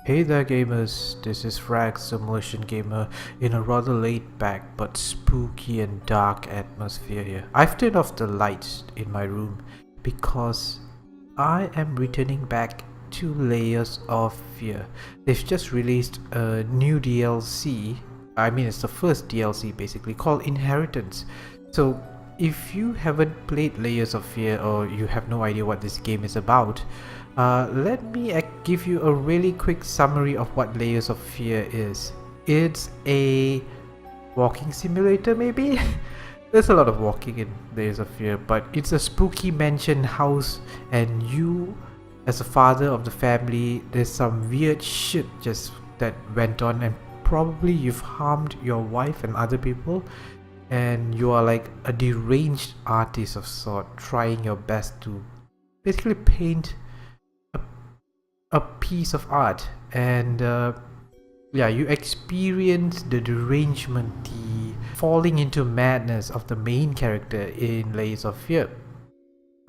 Hey there gamers, this is Frag Simulation Gamer in a rather laid back but spooky and dark atmosphere here. I've turned off the lights in my room because I am returning back to Layers of Fear. They've just released a new DLC, it's the first DLC basically, called Inheritance. So if you haven't played Layers of Fear or you have no idea what this game is about, let me give you a really quick summary of what Layers of Fear is. It's a walking simulator maybe? There's a lot of walking in Layers of Fear, but it's a spooky mansion house and you as a father of the family, there's some weird shit just that went on and probably you've harmed your wife and other people and you are like a deranged artist of sort trying your best to basically paint a piece of art and yeah, you experience the derangement, the falling into madness of the main character in Layers of Fear.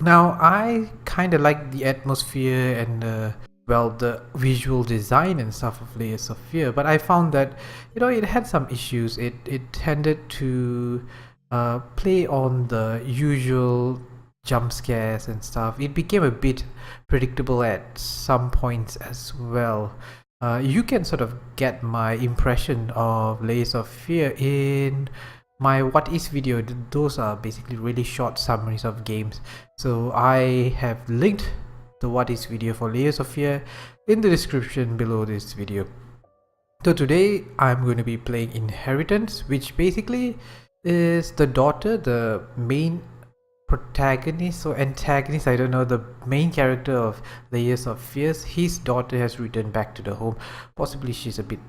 Now I kind of like the atmosphere and the visual design and stuff of Layers of Fear, but I found that it had some issues. It tended to play on the usual jump scares and stuff. It became a bit predictable at some points as well. You can sort of get my impression of Layers of Fear in my what is video. Those are basically really short summaries of games, so I have linked the what is video for Layers of Fear in the description below this video. So today I'm going to be playing Inheritance, which basically is the daughter, the main protagonist or antagonist, I don't know, the main character of Layers of Fear. His daughter has returned back to the home. Possibly she's a bit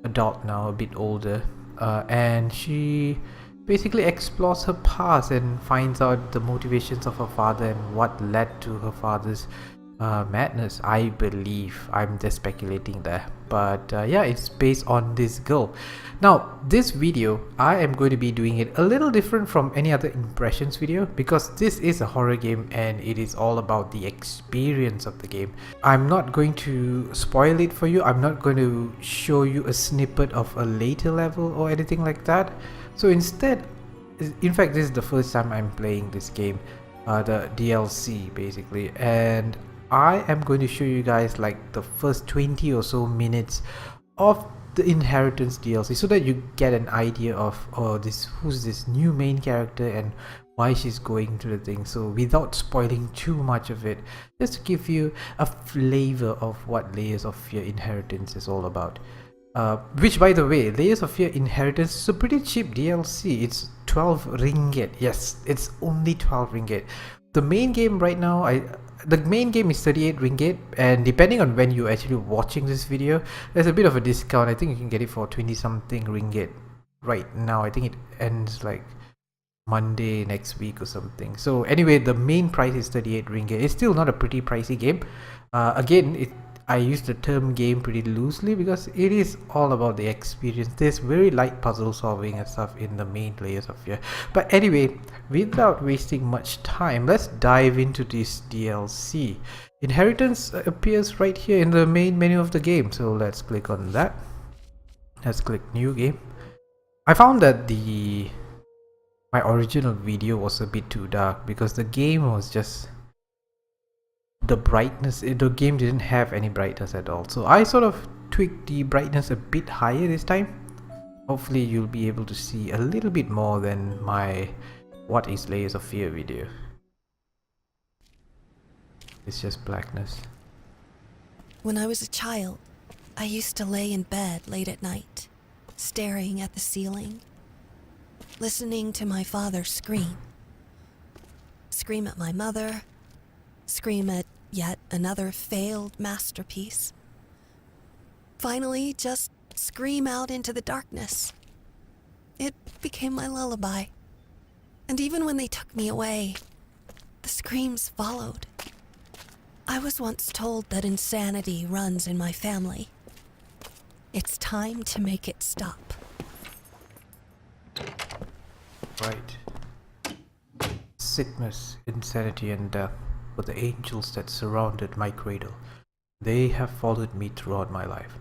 adult now, a bit older, and she basically explores her past and finds out the motivations of her father and what led to her father's madness. I believe, I'm just speculating there, but yeah, it's based on this girl. Now this video, I am going to be doing it a little different from any other impressions video because this is a horror game and it is all about the experience of the game. I'm not going to spoil it for you. I'm not going to show you a snippet of a later level or anything like that. So instead, in fact, this is the first time I'm playing this game, the DLC basically, and I am going to show you guys like the first 20 or so minutes of the Inheritance DLC so that you get an idea of who's this new main character and why she's going to the thing. So without spoiling too much of it, just to give you a flavor of what Layers of Fear Inheritance is all about. Which, by the way, Layers of Fear Inheritance is a pretty cheap DLC. It's 12 ringgit. Yes, it's only 12 ringgit. The main game right now, the main game is 38 ringgit, and depending on when you're actually watching this video, there's a bit of a discount. I think you can get it for 20 something ringgit right now. I think it ends like Monday next week or something. So anyway, the main price is 38 ringgit. It's still not a pretty pricey game. Again, I use the term game pretty loosely because it is all about the experience. There's very light puzzle solving and stuff in the main Layers of Fear. But anyway, without wasting much time, let's dive into this DLC. Inheritance appears right here in the main menu of the game, so let's click on that. Let's click new game. I found that my original video was a bit too dark because the game was just the brightness. The game didn't have any brightness at all, so I sort of tweaked the brightness a bit higher this time. Hopefully you'll be able to see a little bit more than my what is Layers of Fear video. It's just blackness. When I was a child, I used to lay in bed late at night, staring at the ceiling, listening to my father scream. Scream at my mother, scream at yet another failed masterpiece. Finally, just scream out into the darkness. It became my lullaby. And even when they took me away, the screams followed. I was once told that insanity runs in my family. It's time to make it stop. Right. Sickness, insanity and death were the angels that surrounded my cradle. They have followed me throughout my life.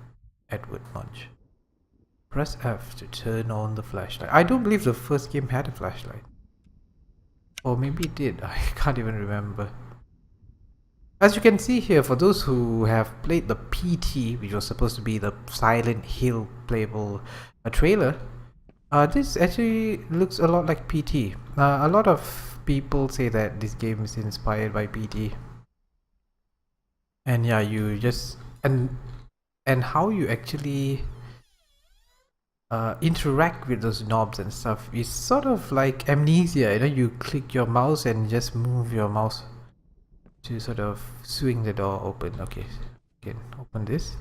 Edward Munch. Press F to turn on the flashlight. I don't believe the first game had a flashlight. Or maybe it did. I can't even remember. As you can see here, for those who have played the PT, which was supposed to be the Silent Hill playable trailer, this actually looks a lot like PT. A lot of people say that this game is inspired by PT. And yeah, you just and how you actually interact with those knobs and stuff is sort of like Amnesia. You know, you click your mouse and just move your mouse to sort of swing the door open. Okay, can open this.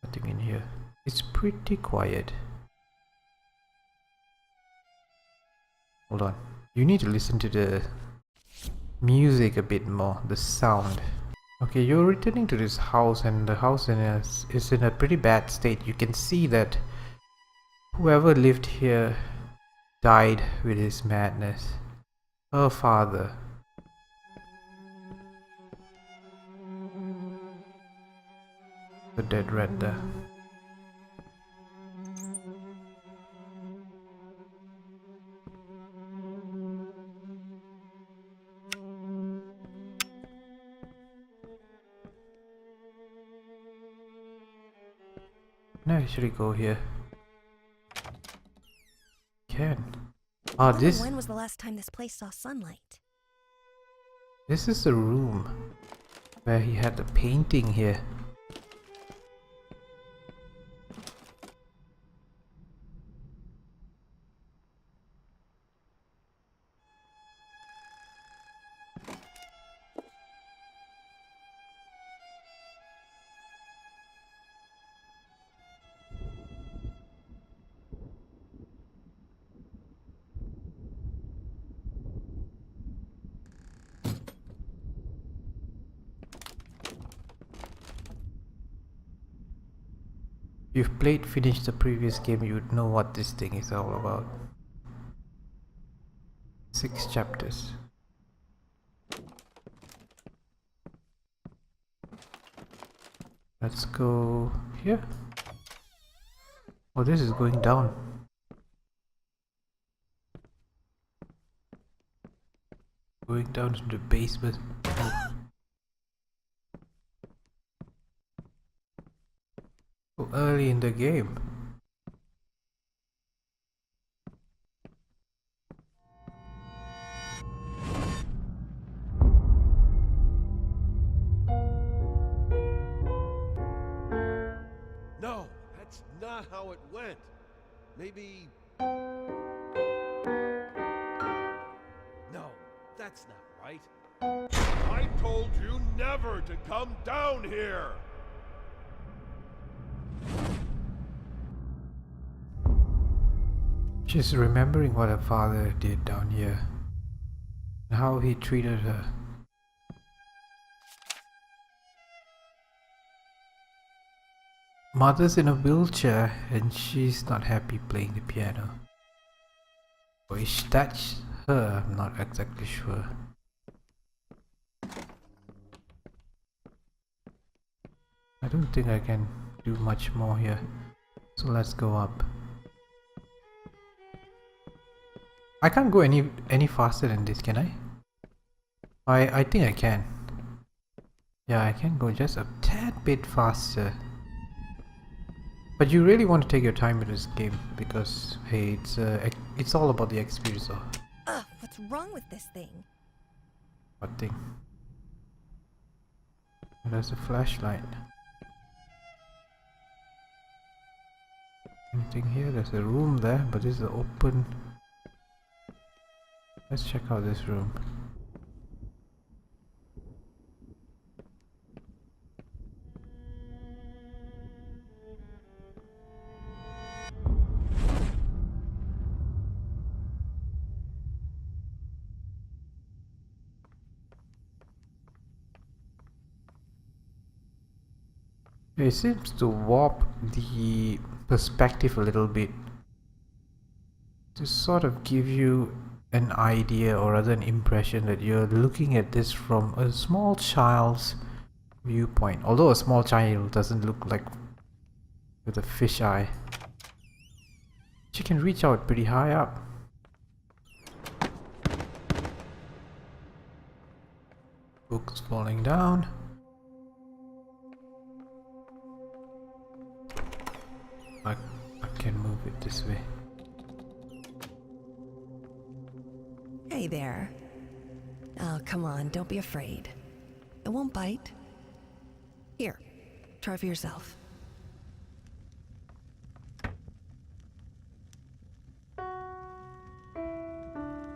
Nothing in here. It's pretty quiet. Hold on. You need to listen to the music a bit more, the sound. Okay, you're returning to this house, and the house is in a pretty bad state. You can see that whoever lived here died with his madness. Her father. The dead rat there. Can I actually go here? Can. Ah, this. When was the last time this place saw sunlight? This is the room where he had the painting here. If you've finished the previous game, you would know what this thing is all about. 6 chapters. Let's go here. Oh, this is going down. Going down to the basement. So early in the game. No, that's not how it went. Maybe... No, that's not right. I told you never to come down here! She's remembering what her father did down here. And how he treated her. Mother's in a wheelchair and she's not happy playing the piano. Or is that her? I'm not exactly sure. I don't think I can do much more here. So let's go up. I can't go any faster than this, can I? I think I can. Yeah, I can go just a tad bit faster. But you really want to take your time with this game because hey, it's all about the experience. What's wrong with this thing? What thing? There's a flashlight. Anything here? There's a room there, but this is open. Let's check out this room. It seems to warp the perspective a little bit to sort of give you an idea or rather an impression that you're looking at this from a small child's viewpoint. Although a small child doesn't look like with a fish eye. She can reach out pretty high up. Books falling down. I can move it this way. Hey there. Oh, come on, don't be afraid. It won't bite. Here, try for yourself.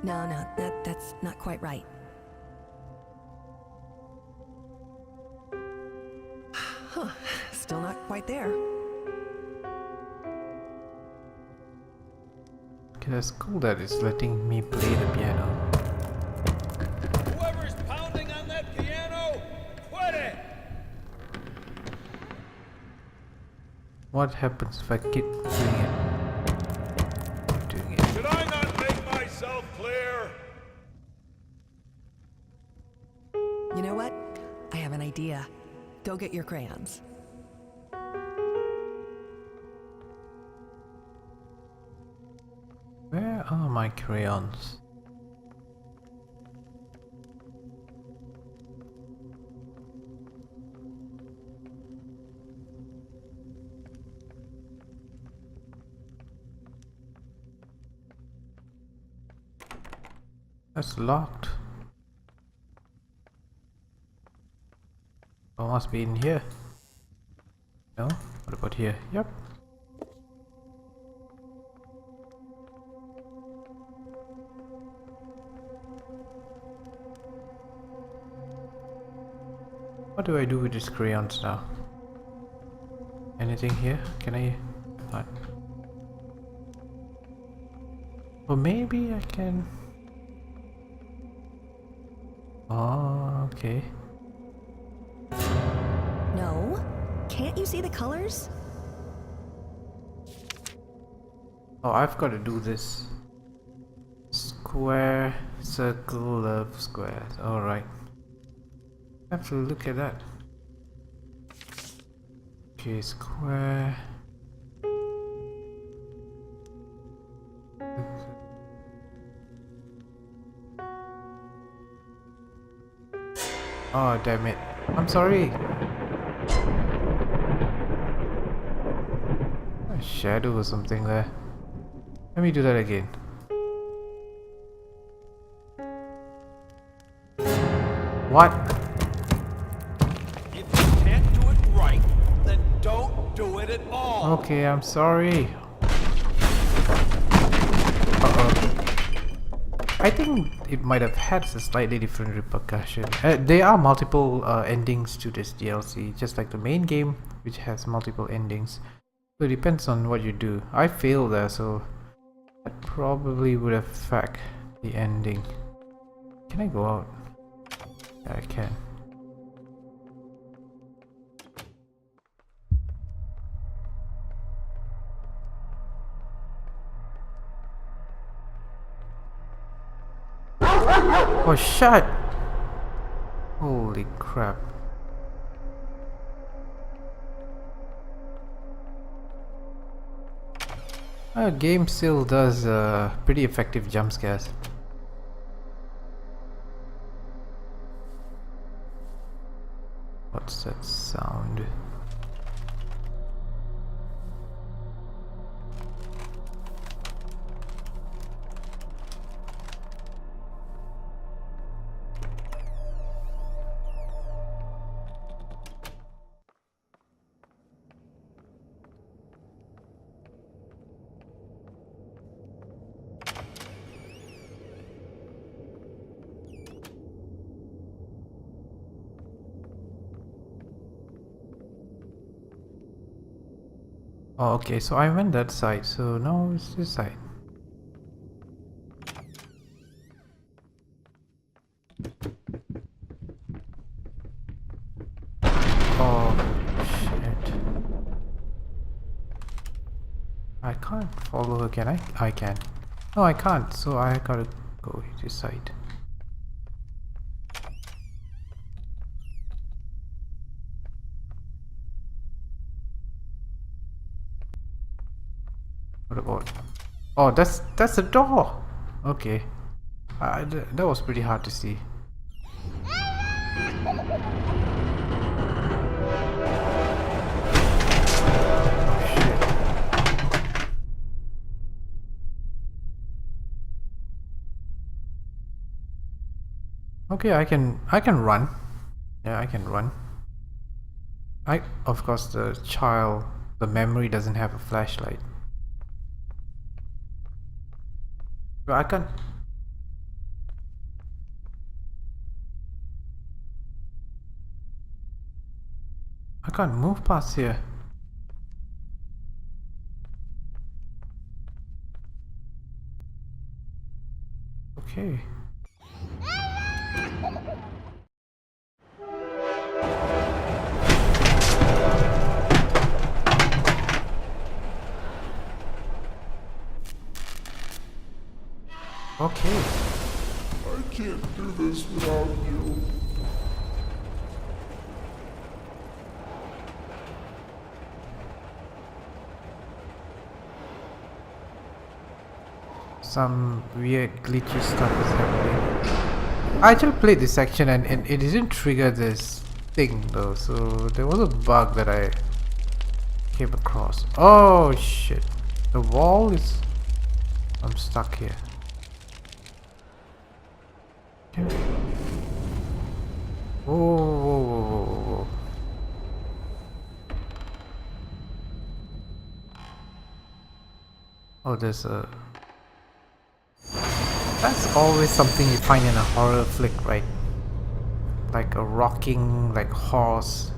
No, that's not quite right. Huh, still not quite there. Okay, that's cool that it's letting me play the piano. Whoever's pounding on that piano, quit it! What happens if I keep doing it? Did I not make myself clear? You know what? I have an idea. Go get your crayons. Where are my crayons? That's locked. Oh, must be in here. No? What about here? Yep. What do I do with these crayons now? Anything here? Can I... What? Or maybe I can... Oh, okay. No? Can't you see the colors? Oh, I've got to do this. Square, circle, love, squares. Alright. I have to look at that. Okay, square. Oh, damn it. I'm sorry. A shadow or something there. Let me do that again. What? If you can't do it right, then don't do it at all. Okay, I'm sorry. Uh-oh. I think it might have had a slightly different repercussion. There are multiple endings to this DLC, just like the main game, which has multiple endings. So it depends on what you do. I failed there, so that probably would affect the ending. Can I go out? Yeah, I can. Oh, shit! Holy crap. Game still does pretty effective jump scares. What's that sound? Oh, okay, so I went that side, so now it's this side. Oh, shit. I can't follow her, can I? I can. No, I can't, so I gotta go this side. What about? Oh, that's a door. Okay, that was pretty hard to see. Okay, I can run. Yeah, I can run. Of course, the memory doesn't have a flashlight. But I can't move past here. Okay. Okay. I can't do this without you. Some weird glitchy stuff is happening. I actually played this section and it didn't trigger this thing though, so there was a bug that I came across. Oh shit. The wall is... I'm stuck here. Okay. Whoa, whoa, whoa, whoa, whoa. Oh, there's a... That's always something you find in a horror flick, right? Like a rocking, like horse.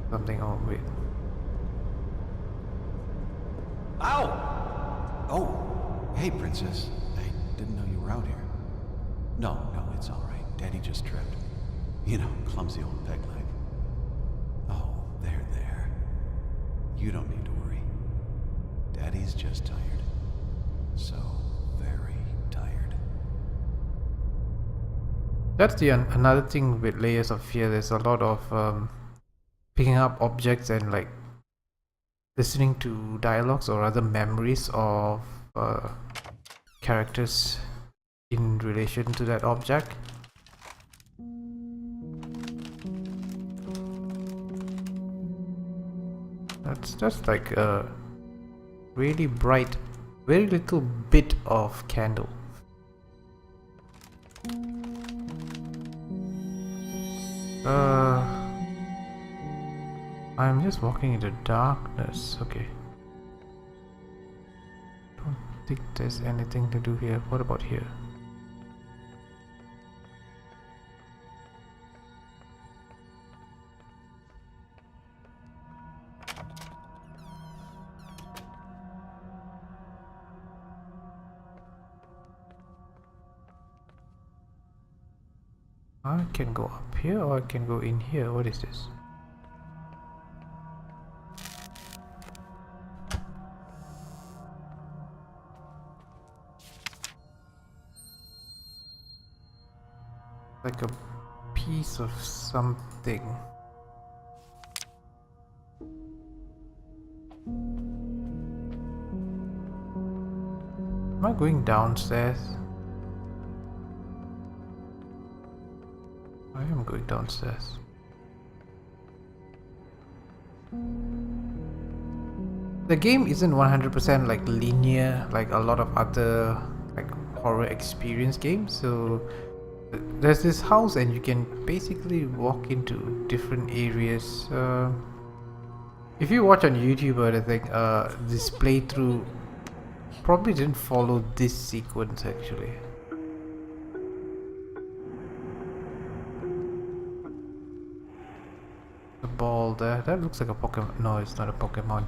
Something, oh wait. Ow! Oh, hey, Princess. I didn't know you were out here. No, it's all right. Daddy just tripped. You know, clumsy old peg leg. Oh, there. You don't need to worry. Daddy's just tired. So very tired. That's the another thing with Layers of Fear. There's a lot of picking up objects and like listening to dialogues or other memories of characters in relation to that object. That's like a really bright, very little bit of candle. I'm just walking into darkness. Okay. Don't think there's anything to do here. What about here? I can go up here or I can go in here. What is this? Like a piece of something. Am I going downstairs? I am going downstairs. The game isn't 100% like linear like a lot of other like horror experience games, so there's this house and you can basically walk into different areas. If you watch on YouTube, I think this playthrough probably didn't follow this sequence actually. The ball there, that looks like a Pokemon. No, it's not a Pokemon.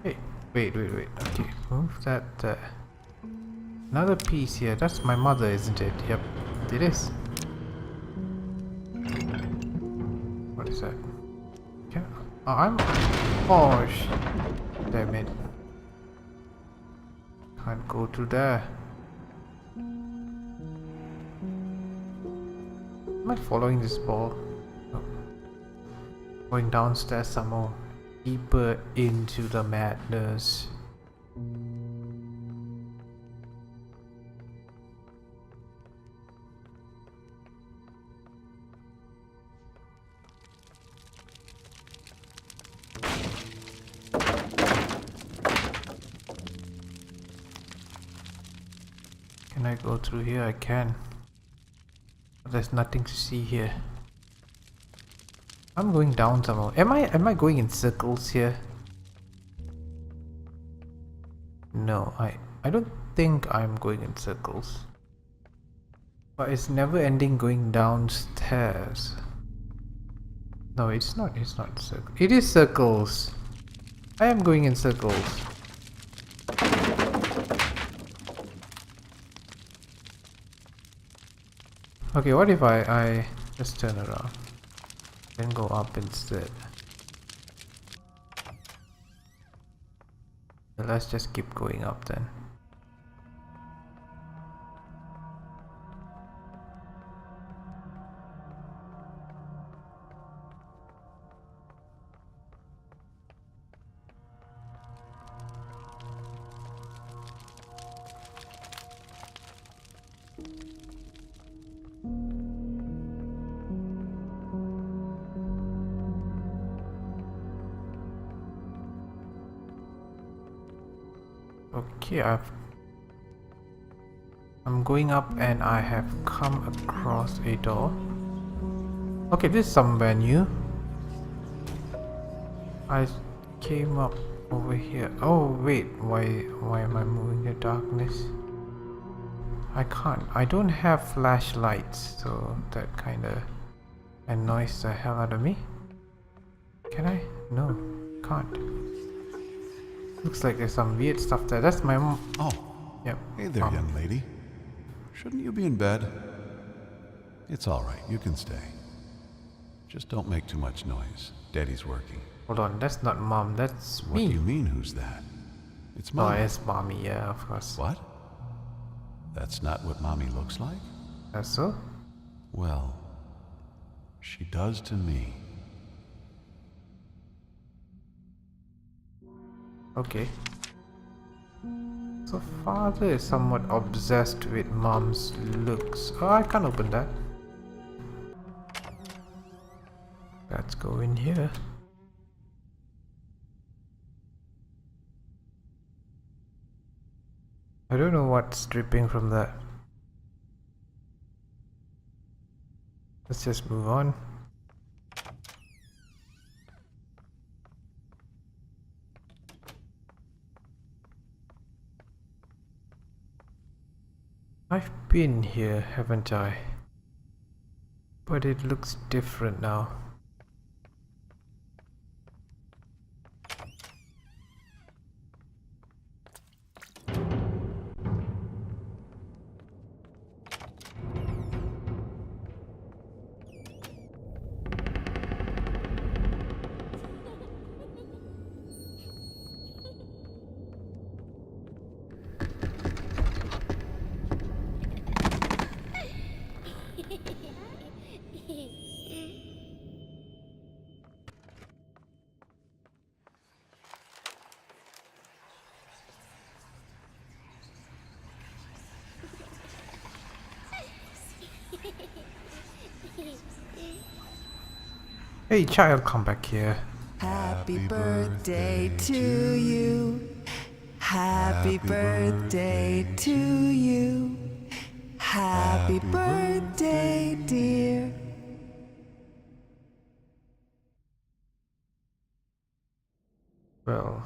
Hey, wait. Okay, move that there. Another piece here. That's my mother, isn't it? Yep, it is. What is that? Oh, I'm... Oh, damn it. Can't go through there. Am I following this ball? No. Going downstairs some more. Deeper into the madness. Can I go through here? I can. There's nothing to see here. I'm going down somewhere. Am I going in circles here? No, I don't think I'm going in circles. But it's never ending going downstairs. No, it's not circles. It is circles. I am going in circles. Okay, what if I just turn around? Then go up instead. So let's just keep going up then. Okay, I'm going up and I have come across a door. Okay, this is somewhere new. I came up over here. Oh wait, why am I moving in the darkness? I can't. I don't have flashlights, so that kinda annoys the hell out of me. Can I? No, can't. Looks like there's some weird stuff there. That's my mom. Oh, Yep. hey there, Mom. young lady. Shouldn't you be in bed? It's all right. You can stay. Just don't make too much noise. Daddy's working. Hold on, that's not mom. That's What me. do you mean, who's that? It's Oh, Mommy. it's mommy. Yeah, of course. What? That's not what Mommy looks like? That's so. Well, she does to me. Okay. So father is somewhat obsessed with mom's looks. Oh, I can't open that. Let's go in here. I don't know what's dripping from that. Let's just move on. I've been here, haven't I? But it looks different now. Hey child, come back here. Happy birthday to you. Happy birthday to you. Happy birthday, dear. Well,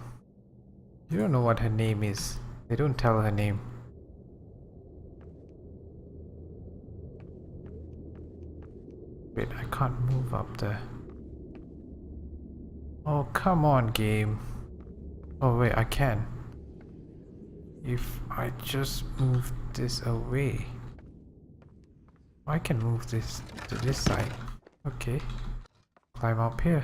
you don't know what her name is. They don't tell her name. Wait, I can't move up there. Oh, come on, game. Oh, wait, I can. If I just move this away. I can move this to this side. Okay. Climb up here.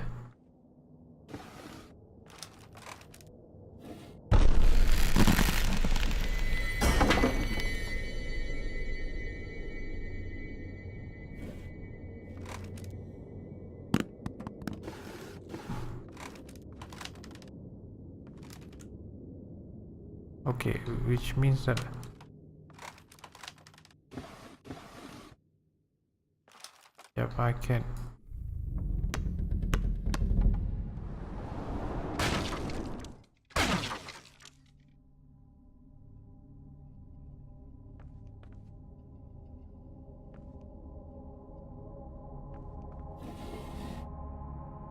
Okay, which means that... Yep, I can...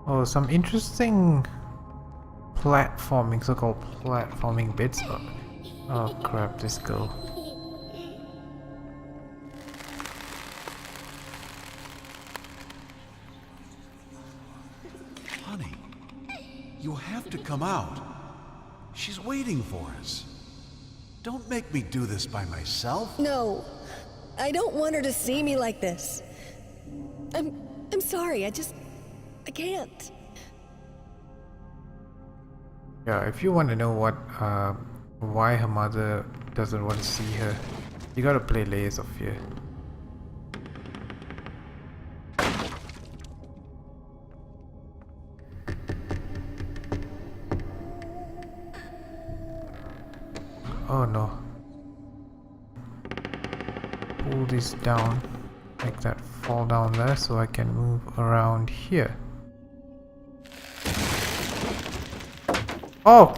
Oh, some interesting platforming, so-called platforming bits. Oh crap, this girl. Honey, you have to come out. She's waiting for us. Don't make me do this by myself. No, I don't want her to see me like this. I'm sorry, I can't. Yeah, if you want to know what, why her mother doesn't want to see her, you gotta play Layers of Fear. Oh no. Pull this down, make that fall down there so I can move around here. Oh!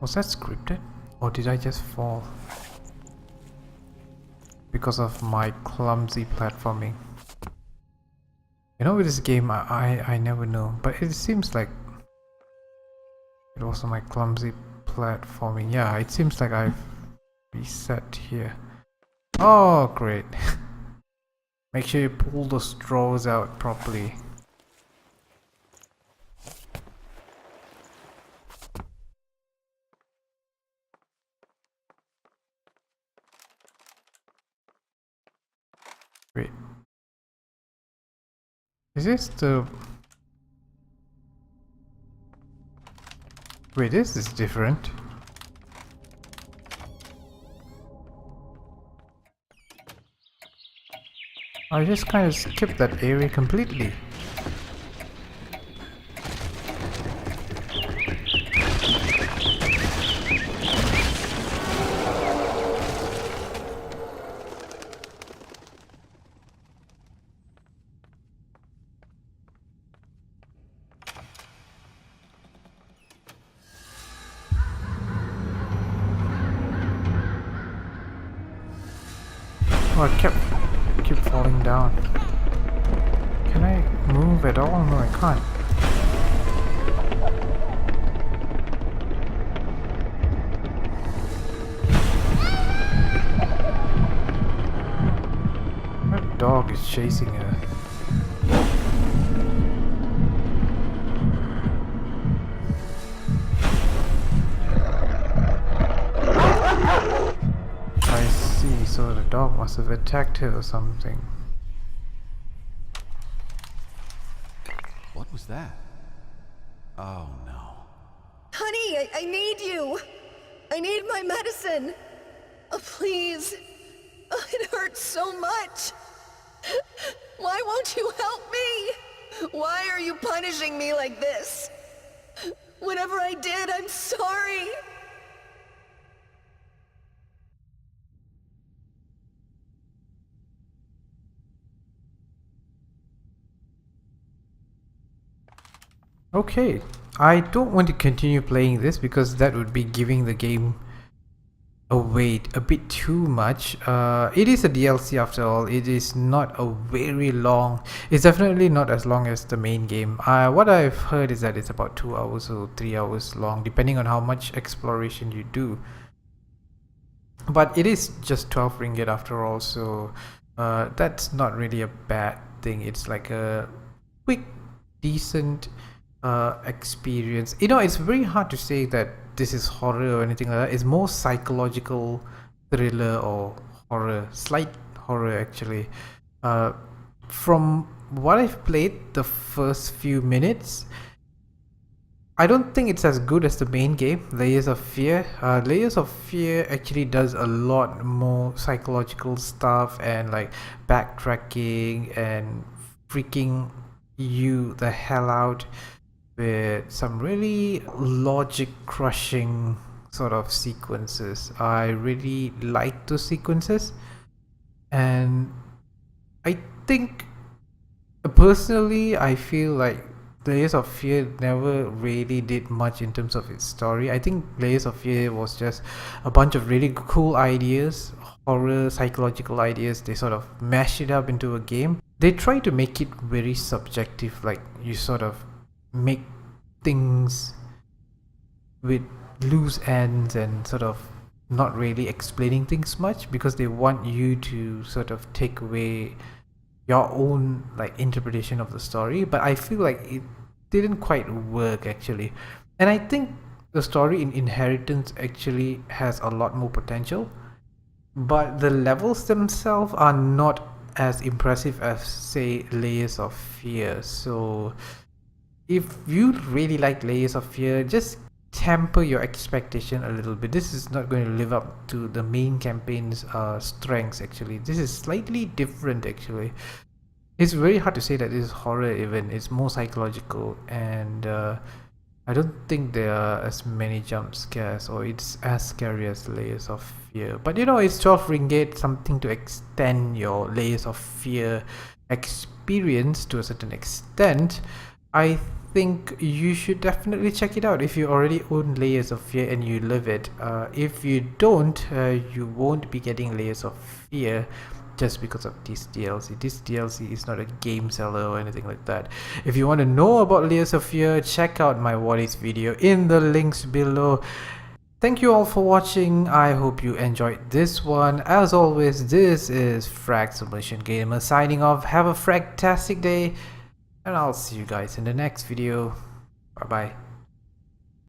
Was that scripted? Or did I just fall? Because of my clumsy platforming. You know, with this game, I never know. But it seems like it was my clumsy platforming. Yeah, it seems like I've reset here. Oh, great. Make sure you pull the straws out properly. Wait. Is this the... Wait, this is different. I just kind of skipped that area completely. Oh, I keep falling down. Can I move at all? No, I can't. That dog is chasing her. I see, so the dog must have attacked her or something. What was that? Oh no. Honey, I need you. I need my medicine. Oh, please. Oh, it hurts so much. Why won't you help me? Why are you punishing me like this? Whatever I did, I'm sorry. Okay, I don't want to continue playing this because that would be giving the game away a bit too much. It is a DLC after all. It is not a very long, it's definitely not as long as the main game. What I've heard is that it's about 2 hours or 3 hours long, depending on how much exploration you do. But it is just 12 ringgit after all, so that's not really a bad thing. It's like a quick, decent experience. You know, it's very hard to say that this is horror or anything like that. It's more psychological thriller or horror, slight horror actually. From what I've played the first few minutes, I don't think it's as good as the main game, Layers of Fear. Layers of Fear actually does a lot more psychological stuff and like backtracking and freaking you the hell out. with some really logic crushing sort of sequences. I really like those sequences, and I think personally I feel like Layers of Fear never really did much in terms of its story. I think Layers of Fear was just a bunch of really cool ideas, horror, psychological ideas. They sort of mash it up into a game. They try to make it very subjective, like you sort of make things with loose ends and sort of not really explaining things much, because they want you to sort of take away your own like interpretation of the story. But I feel like it didn't quite work actually, and I think the story in Inheritance actually has a lot more potential, but the levels themselves are not as impressive as say Layers of Fear. So if you really like Layers of Fear, just temper your expectation a little bit. This is not going to live up to the main campaign's strengths actually. This is slightly different actually. It's very hard to say that this is horror even. It's more psychological, and I don't think there are as many jump scares, or it's as scary as Layers of Fear. But you know, it's 12 ringgit, something to extend your Layers of Fear experience to a certain extent. I think you should definitely check it out if you already own Layers of Fear and you love it. If you don't, you won't be getting Layers of Fear just because of this DLC. This DLC is not a game seller or anything like that. If you want to know about Layers of Fear, check out my What Is video in the links below. Thank you all for watching. I hope you enjoyed this one. As always, this is Frag Submission Gamer signing off. Have a fragtastic day, and I'll see you guys in the next video. Bye bye.